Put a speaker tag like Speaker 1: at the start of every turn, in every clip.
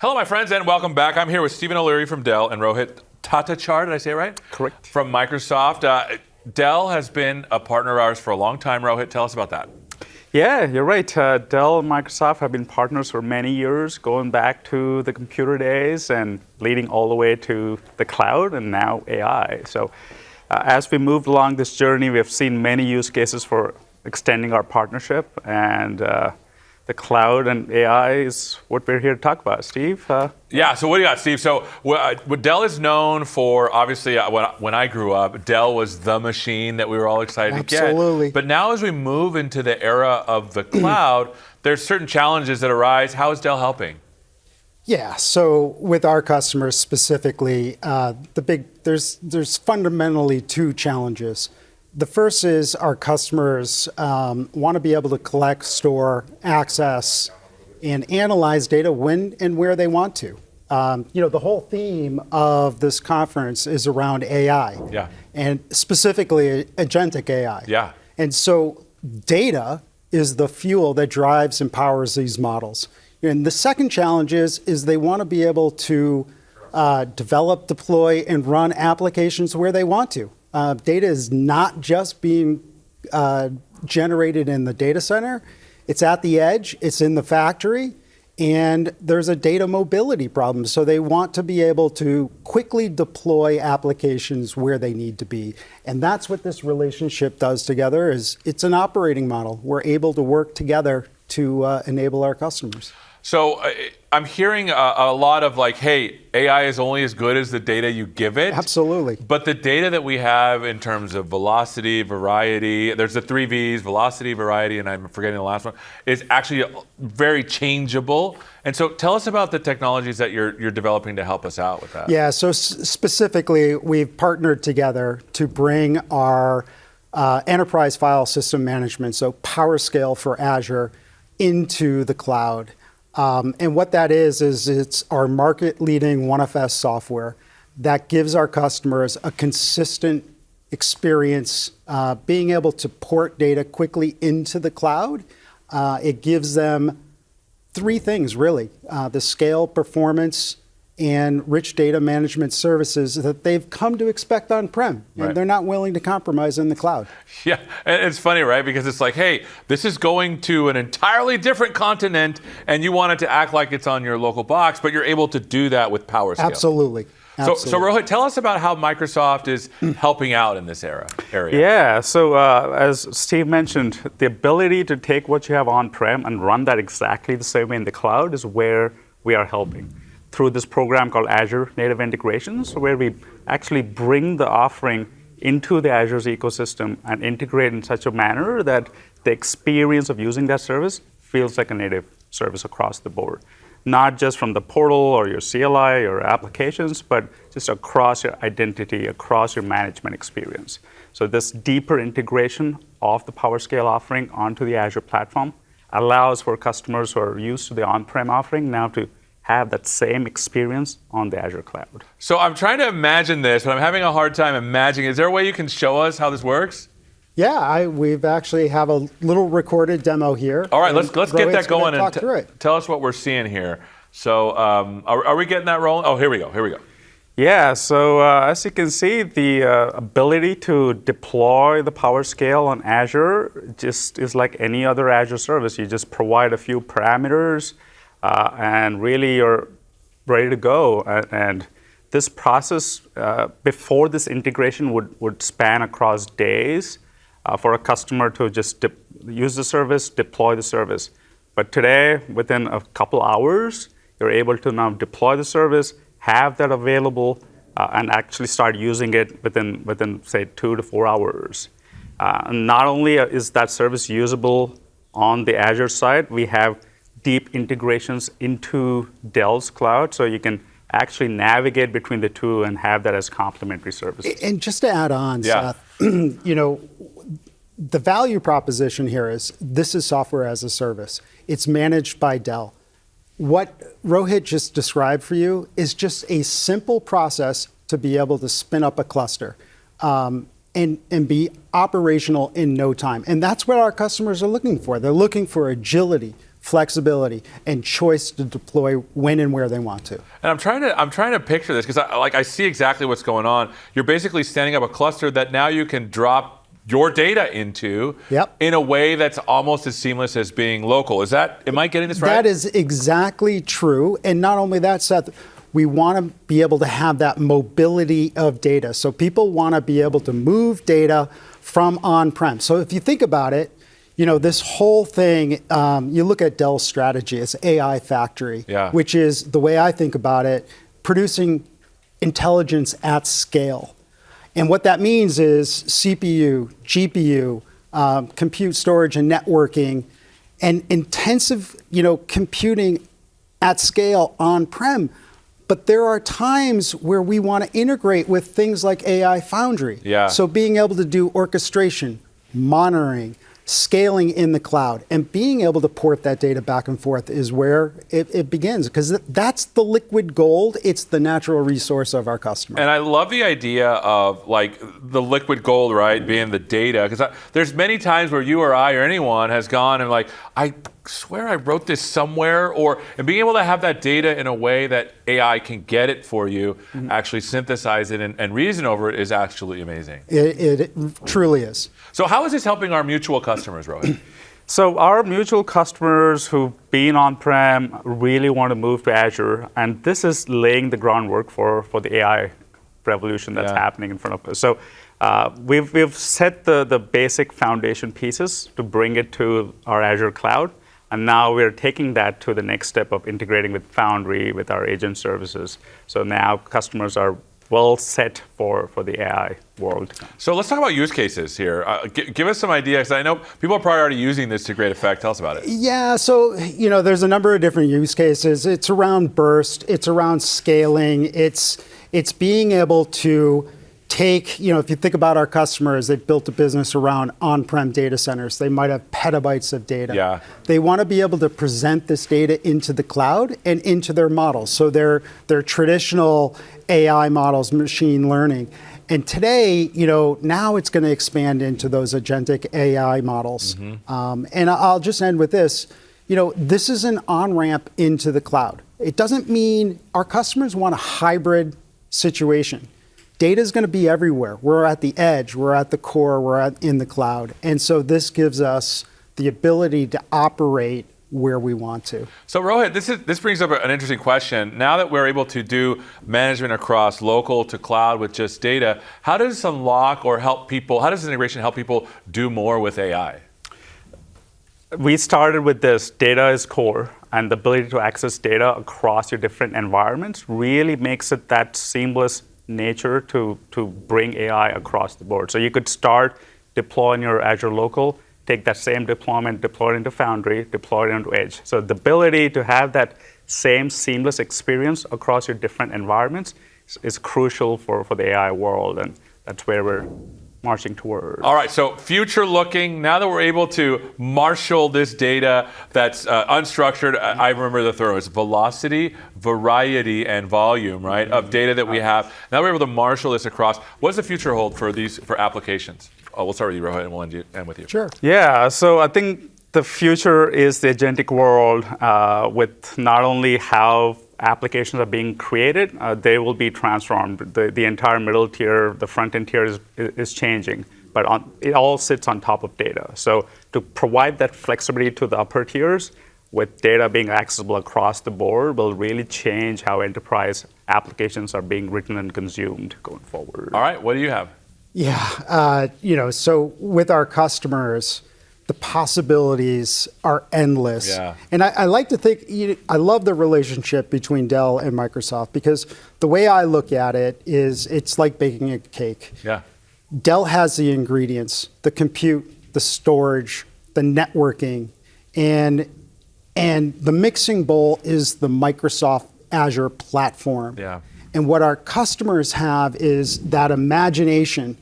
Speaker 1: Hello, my friends, and welcome back. I'm here with Stephen O'Leary from Dell and 𝗦𝗽𝗲𝗀𝗀𝗀𝗀, did I say it right?
Speaker 2: Correct.
Speaker 1: From Microsoft. Dell has been a partner of ours for a long time. Rohit, tell us about that.
Speaker 2: Yeah, you're right. Dell and Microsoft have been partners for many years, going back to the computer days and leading all the way to the cloud and now AI. So as we moved along this journey, we have seen many use cases for extending our partnership, and the cloud and AI is what we're here to talk about. Steve?
Speaker 1: Yeah, so what do you got, Steve? So what Dell is known for, obviously, when I grew up, Dell was the machine that we were all excited to get.
Speaker 3: Absolutely.
Speaker 1: But now as we move into the era of the cloud, there's certain challenges that arise. How is Dell helping?
Speaker 3: Yeah, so with our customers specifically, there's fundamentally two challenges. The first is our customers want to be able to collect, store, access, and analyze data when and where they want to. The whole theme of this conference is around AI, and specifically agentic AI.
Speaker 1: Yeah.
Speaker 3: And so data is the fuel that drives and powers these models. And the second challenge is they want to be able to develop, deploy, and run applications where they want to. Data is not just being generated in the data center. It's at the edge, it's in the factory, and there's a data mobility problem. So they want to be able to quickly deploy applications where they need to be. And that's what this relationship does together. It's an operating model. We're able to work together to enable our customers.
Speaker 1: So I'm hearing a lot of like, hey, AI is only as good as the data you give it.
Speaker 3: Absolutely.
Speaker 1: But the data that we have in terms of velocity, variety, there's the 3 V's, velocity, variety, and I'm forgetting the last one, is actually very changeable. And so tell us about the technologies that you're developing to help us out with that.
Speaker 3: Yeah, so specifically, we've partnered together to bring our enterprise file system management, so PowerScale for Azure, into the cloud. And what that is it's our market-leading OneFS software that gives our customers a consistent experience, being able to port data quickly into the cloud. It gives them 3 things, really. The scale, performance, and rich data management services that they've come to expect on-prem.
Speaker 1: Right.
Speaker 3: And they're not willing to compromise in the cloud.
Speaker 1: Yeah, and it's funny, right? Because it's like, hey, this is going to an entirely different continent, and you want it to act like it's on your local box, but you're able to do that with PowerScale.
Speaker 3: Absolutely.
Speaker 1: So Rohit, tell us about how Microsoft is helping out in this area.
Speaker 2: Yeah, so as Steve mentioned, the ability to take what you have on-prem and run that exactly the same way in the cloud is where we are helping through this program called Azure Native Integrations, where we actually bring the offering into the Azure's ecosystem and integrate in such a manner that the experience of using that service feels like a native service across the board. Not just from the portal or your CLI or applications, but just across your identity, across your management experience. So this deeper integration of the PowerScale offering onto the Azure platform allows for customers who are used to the on-prem offering now to have that same experience on the Azure cloud.
Speaker 1: So I'm trying to imagine this, but I'm having a hard time imagining. Is there a way you can show us how this works?
Speaker 3: Yeah, we've actually have a little recorded demo here.
Speaker 1: All right, let's get that going and
Speaker 3: tell
Speaker 1: us what we're seeing here. So are we getting that rolling? Oh, here we go.
Speaker 2: Yeah, so as you can see, the ability to deploy the PowerScale on Azure just is like any other Azure service. You just provide a few parameters, and really you're ready to go. And this process, before this integration, would span across days for a customer to just use the service, deploy the service. But today, within a couple hours, you're able to now deploy the service, have that available, and actually start using it within say 2 to 4 hours. And not only is that service usable on the Azure side, we have deep integrations into Dell's cloud, so you can actually navigate between the two and have that as complementary services.
Speaker 3: And just to add on, Seth, the value proposition here is this is software as a service. It's managed by Dell. What Rohit just described for you is just a simple process to be able to spin up a cluster and be operational in no time. And that's what our customers are looking for. They're looking for agility, flexibility, and choice to deploy when and where they want to.
Speaker 1: And I'm trying to picture this because I see exactly what's going on. You're basically standing up a cluster that now you can drop your data into in a way that's almost as seamless as being local. Am I getting this right?
Speaker 3: That is exactly true. And not only that, Seth, we want to be able to have that mobility of data. So people want to be able to move data from on-prem. So if you think about it, this whole thing, you look at Dell's strategy, it's AI Factory, which is, the way I think about it, producing intelligence at scale. And what that means is CPU, GPU, compute, storage, and networking, and intensive, computing at scale on-prem. But there are times where we want to integrate with things like AI Foundry. So being able to do orchestration, monitoring, scaling in the cloud, and being able to port that data back and forth is where it begins, because that's the liquid gold. It's the natural resource of our customer.
Speaker 1: And I love the idea of the liquid gold, right, being the data, because there's many times where you or I or anyone has gone and I swear I wrote this somewhere, and being able to have that data in a way that AI can get it for you, actually synthesize it and reason over it is actually amazing.
Speaker 3: It truly is.
Speaker 1: So how is this helping our mutual customers, Rohit?
Speaker 2: So our mutual customers who've been on-prem really want to move to Azure, and this is laying the groundwork for the AI revolution that's happening in front of us. So we've set the basic foundation pieces to bring it to our Azure cloud. And now we're taking that to the next step of integrating with Foundry, with our agent services. So now customers are well set for the AI world.
Speaker 1: So let's talk about use cases here. Give us some ideas, because I know people are probably already using this to great effect. Tell us about it.
Speaker 3: Yeah, so there's a number of different use cases. It's around burst, it's around scaling, it's being able to take, if you think about our customers, they've built a business around on-prem data centers. They might have petabytes of data. They want to be able to present this data into the cloud and into their models. So their traditional AI models, machine learning. And today, now it's going to expand into those agentic AI models. And I'll just end with this. This is an on-ramp into the cloud. It doesn't mean our customers want a hybrid situation. Data is going to be everywhere. We're at the edge, we're at the core, we're in the cloud. And so this gives us the ability to operate where we want to.
Speaker 1: So Rohit, this brings up an interesting question. Now that we're able to do management across local to cloud with just data, how does this unlock or help people, how does this integration help people do more with AI?
Speaker 2: We started with this, data is core, and the ability to access data across your different environments really makes it that seamless nature to bring AI across the board. So you could start deploying your Azure local, take that same deployment, deploy it into Foundry, deploy it into Edge. So the ability to have that same seamless experience across your different environments is crucial for the AI world, and that's where we're marching toward.
Speaker 1: All right, so future looking, now that we're able to marshal this data that's unstructured, I remember the third, it's velocity, variety, and volume, right, of data that we have. Now we're able to marshal this across. What does the future hold for applications? We'll start with you, Rohit, and we'll end with you.
Speaker 3: Sure.
Speaker 2: Yeah, so I think the future is the agentic world with not only how applications are being created, they will be transformed. The entire middle tier, the front end tier is changing, but it all sits on top of data. So to provide that flexibility to the upper tiers with data being accessible across the board will really change how enterprise applications are being written and consumed going forward.
Speaker 1: All right, what do you have?
Speaker 3: Yeah, so with our customers, the possibilities are endless.
Speaker 1: Yeah.
Speaker 3: And I like to think, I love the relationship between Dell and Microsoft, because the way I look at it is it's like baking a cake.
Speaker 1: Yeah.
Speaker 3: Dell has the ingredients, the compute, the storage, the networking, and the mixing bowl is the Microsoft Azure platform.
Speaker 1: Yeah.
Speaker 3: And what our customers have is that imagination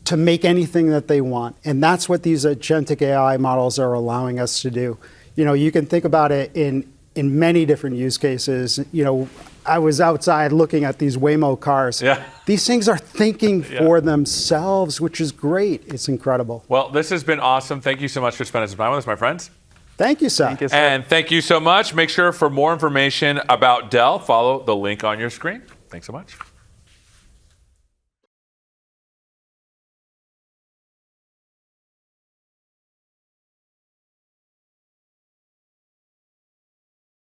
Speaker 3: to make anything that they want. And that's what these agentic AI models are allowing us to do. You can think about it in many different use cases. I was outside looking at these Waymo cars.
Speaker 1: Yeah.
Speaker 3: These things are thinking for themselves, which is great. It's incredible.
Speaker 1: Well, this has been awesome. Thank you so much for spending some time with us, my friends.
Speaker 3: Thank you, Seth.
Speaker 2: Thank you, Seth.
Speaker 1: And thank you so much. Make sure for more information about Dell, follow the link on your screen. Thanks so much.